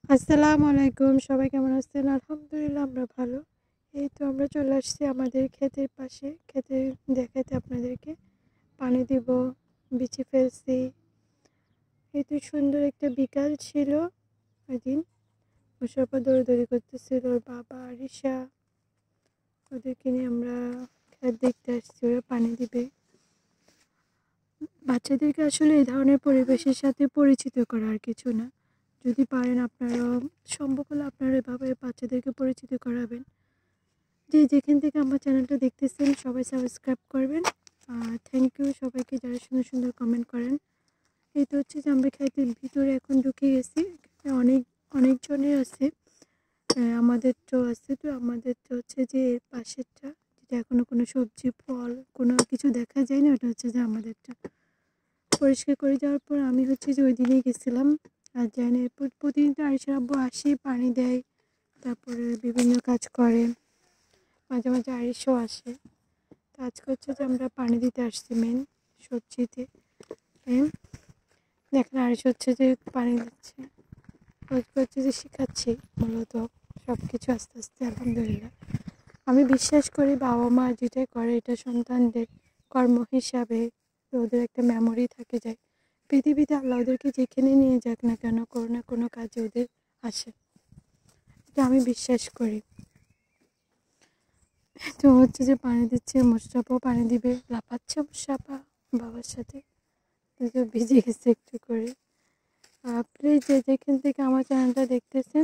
আসসালামু আলাইকুম। সবাই কেমন আছেন? আলহামদুলিল্লাহ আমরা ভালো। এই তো আমরা চলে আসছি আমাদের ক্ষেতের পাশে। ক্ষেতে দেখাতে আপনাদেরকে। পানি দিব, বিচি ফেলছি। এই তো সুন্দর একটা বিকাল ছিল ওইদিন। মুশারফা দৌড়াদৌড়ি করতেছিল, ওর বাবা, আরিশা। ওদেরকে নিয়ে আমরা ক্ষেত দেখতে আসছি, ওরা পানি দিবে। বাচ্চাদেরকে আসলে এই ধরনের পরিবেশের সাথে পরিচিত করা আর কিছু না। যদি পারেন আপনারাও সম্ভব হলে আপনারা এভাবে বাচ্চাদেরকে পরিচিত করাবেন। যে যেখান থেকে আমার চ্যানেলটা দেখতেছেন সবাই সাবস্ক্রাইব করবেন। আর থ্যাংক ইউ সবাইকে যারা সুন্দর সুন্দর কমেন্ট করেন। এই তো হচ্ছে যে আমরা ক্ষেতের ভিতরে এখন ঢুকে গেছি। এখানে অনেকজনের আছে, আমাদের তো আছে। তো আমাদের তো হচ্ছে যে এর পাশেরটা, যেটা এখনো কোনো সবজি ফল কোনো কিছু দেখা যায় না, ওটা হচ্ছে যে আমাদেরটা পরিষ্কার করে যাওয়ার পর আমি হচ্ছে যে ওই দিনেই গেছিলাম। আর যাই না, এরপর প্রতিদিন তো আরিশার আব্বু আসে, পানি দেয়, তারপরে বিভিন্ন কাজ করে। মাঝে মাঝে আরিশও আসে। তো আজকে হচ্ছে যে আমরা পানি দিতে আসছি মেন সবজিতে। দেখেন আরিশ হচ্ছে যে পানি দিচ্ছে, ওকে হচ্ছে যে শেখাচ্ছি মূলত সব কিছু আস্তে আস্তে। আলহামদুলিল্লাহ আমি বিশ্বাস করি বাবা মা যেটাই করে এটা সন্তানদের কর্ম হিসাবে, তো ওদের একটা মেমোরি থাকে যায়। পৃথিবীতে আল্লাহ ওদেরকে যেখানে নিয়ে যাক না কেন, কোনো না কোনো কাজে ওদের আসে, এটা আমি বিশ্বাস করি। তো হচ্ছে যে পানি দিচ্ছে, মোশরাফাও পানি দিবে, লাফাচ্ছে মোশরাফা বাবার সাথে। তো ভিজে গেছে একটু করে। প্লিজ যে যেখান থেকে আমার চ্যানেলটা দেখতেছেন